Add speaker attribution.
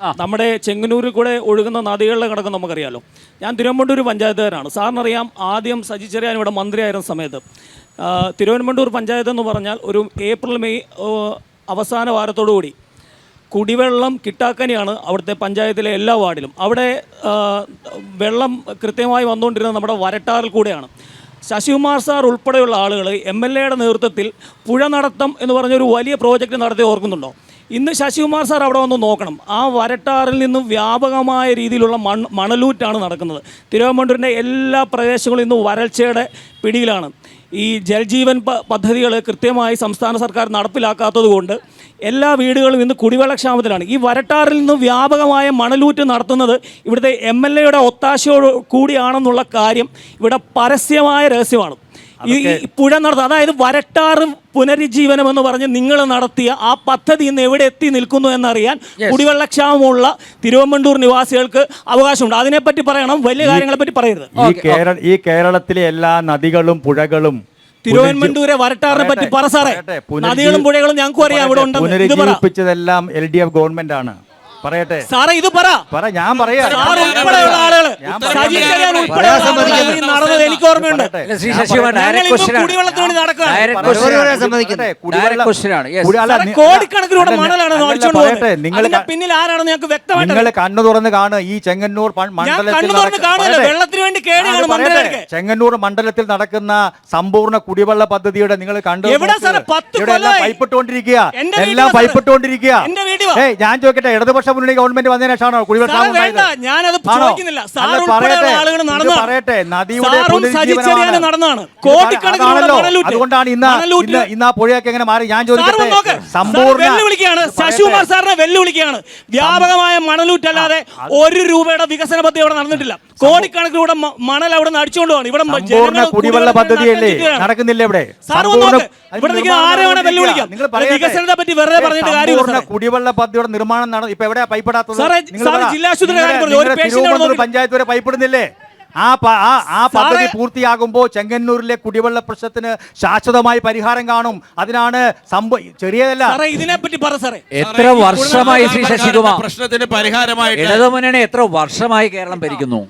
Speaker 1: നമ്മുടെ ചെങ്ങന്നൂരിൽ കൂടെ ഒഴുകുന്ന നദികളുടെ കണക്ക് നമുക്കറിയാലോ. ഞാൻ തിരുവനന്തപുരം പഞ്ചായത്തുകാരാണ്. സാറിനറിയാം, ആദ്യം സജി ചെറിയാൻ ഇവിടെ മന്ത്രിയായിരുന്ന സമയത്ത് തിരുവനന്തപുരം പഞ്ചായത്ത് എന്ന് പറഞ്ഞാൽ ഒരു ഏപ്രിൽ മെയ് അവസാന വാരത്തോടുകൂടി കുടിവെള്ളം കിട്ടാക്കനെയാണ് അവിടുത്തെ പഞ്ചായത്തിലെ എല്ലാ വാർഡിലും. അവിടെ വെള്ളം കൃത്യമായി വന്നുകൊണ്ടിരുന്നത് നമ്മുടെ വരട്ടാറിൽ കൂടെയാണ്. ശശികുമാർ സാർ ഉൾപ്പെടെയുള്ള ആളുകൾ MLA-യുടെ നേതൃത്വത്തിൽ പുഴ നടത്തം എന്ന് പറഞ്ഞൊരു വലിയ പ്രോജക്റ്റ് നടത്തി ഓർക്കുന്നുണ്ടോ? ഇന്ന് ശശികുമാർ സാർ അവിടെ വന്ന് നോക്കണം. ആ വരട്ടാറിൽ നിന്നും വ്യാപകമായ രീതിയിലുള്ള മണലൂറ്റാണ് നടക്കുന്നത്. തിരുവനന്തപുരത്തിൻ്റെ എല്ലാ പ്രദേശങ്ങളും ഇന്ന് വരൾച്ചയുടെ പിടിയിലാണ്. ഈ ജൽജീവൻ പദ്ധതികൾ കൃത്യമായി സംസ്ഥാന സർക്കാർ നടപ്പിലാക്കാത്തത് കൊണ്ട് എല്ലാ വീടുകളും ഇന്ന് കുടിവെള്ളക്ഷാമത്തിലാണ്. ഈ വരട്ടാറിൽ നിന്ന് വ്യാപകമായ മണലൂറ്റ് നടത്തുന്നത് ഇവിടുത്തെ MLA-യുടെ ഒത്താശയോട് കൂടിയാണെന്നുള്ള കാര്യം ഇവിടെ പരസ്യമായ രഹസ്യമാണ്. ഈ പുഴ നടത്തുക, അതായത് വരട്ടാറ് പുനരുജ്ജീവനം എന്ന് പറഞ്ഞ് നിങ്ങൾ നടത്തിയ ആ പദ്ധതി ഇന്ന് എവിടെ എത്തി നിൽക്കുന്നു എന്നറിയാൻ കുടിവെള്ളക്ഷാമമുള്ള തിരുവനന്തപുരം നിവാസികൾക്ക് അവകാശമുണ്ട്. അതിനെപ്പറ്റി പറയണം, വലിയ കാര്യങ്ങളെ പറ്റി പറയരുത്.
Speaker 2: ഈ കേരളത്തിലെ എല്ലാ നദികളും പുഴകളും
Speaker 1: തിരുവനന്തപുരം വരട്ടാറിനെ പറ്റി പറ സാറേ. നദികളും പുഴകളും ഞങ്ങൾക്കും അറിയാം ഇവിടെ ഉണ്ടെന്ന്.
Speaker 2: പുനരുജ്ജീവിപ്പിച്ചതെല്ലാം LDF ഗവൺമെന്റ് ആണ്. പറയട്ടെ
Speaker 1: സാറേ, ഇത് പറ.
Speaker 2: ഞാൻ പറയാം.
Speaker 1: എനിക്ക് ഓർമ്മയുണ്ട്. കോടിക്കണക്കിലൂടെ മണലാണ് പിന്നിൽ ആരാണെന്ന് ഞങ്ങൾക്ക് വ്യക്തമായിട്ട്
Speaker 2: നിങ്ങൾ കണ്ണു തുറന്ന് കാണുക. ഈ ചെങ്ങന്നൂർ
Speaker 1: വെള്ളത്തിന് വേണ്ടി
Speaker 2: ചെങ്ങന്നൂർ മണ്ഡലത്തിൽ നടക്കുന്ന സമ്പൂർണ്ണ കുടിവെള്ള പദ്ധതിയുടെ നിങ്ങൾ കണ്ടു. പൈപ്പിട്ടുകൊണ്ടിരിക്കുക, എല്ലാം പൈപ്പിട്ടുകൊണ്ടിരിക്കുക. ഞാൻ ചോദിക്കട്ടെ, ഇടതുപക്ഷ മുന്നണി ഗവൺമെന്റ് വന്നതിന് ശേഷമാണോ കുടിവെള്ളം? പറയട്ടെ, നദിയുടെ അതുകൊണ്ടാണ് ഇന്ന് ആ പുഴയൊക്കെ എങ്ങനെ മാറി? ഞാൻ ചോദിക്കട്ടെ,
Speaker 1: ശശികുമാർ സാറിനെ വെല്ലുവിളിക്കുകയാണ്. വ്യാപകമായ മണലൂറ്റല്ലാതെ ഒരു രൂപയുടെ വികസന പദ്ധതി അവിടെ നടന്നിട്ടില്ല. കോടിക്കണക്കിലൂടെ മണൽ അവിടെ നിന്ന് അടിച്ചുകൊണ്ട് പോകണം. ഇവിടെ
Speaker 2: കുടിവെള്ള പദ്ധതിയല്ലേ നടക്കുന്നില്ല ഇവിടെ?
Speaker 1: ആരെയാണ് വെല്ലുവിളിക്കാം? വികസനത്തെ പറ്റി വെറുതെ പറഞ്ഞിട്ട് കാര്യമില്ല.
Speaker 2: കുടിവെള്ള പദ്ധതിയുടെ നിർമ്മാണം ഇപ്പൊ എവിടെയാ പൈപ്പിടാത്തത്? പഞ്ചായത്ത് വരെ പൈപ്പിടുന്നില്ലേ? ആ പദ്ധതി പൂർത്തിയാകുമ്പോൾ ചെങ്ങന്നൂരിലെ കുടിവെള്ള പ്രശ്നത്തിന് ശാശ്വതമായി പരിഹാരം കാണും. അതിനാണ് ചെറിയതല്ല.
Speaker 1: ഇതിനെപ്പറ്റി പറ സാറേ.
Speaker 3: എത്ര വർഷമായി ശ്രീ ശശികുമാർ
Speaker 4: പ്രശ്നത്തിന് പരിഹാരമായിട്ട്
Speaker 3: ഇടതുമുന്നണി എത്ര വർഷമായി കേരളം ഭരിക്കുന്നു?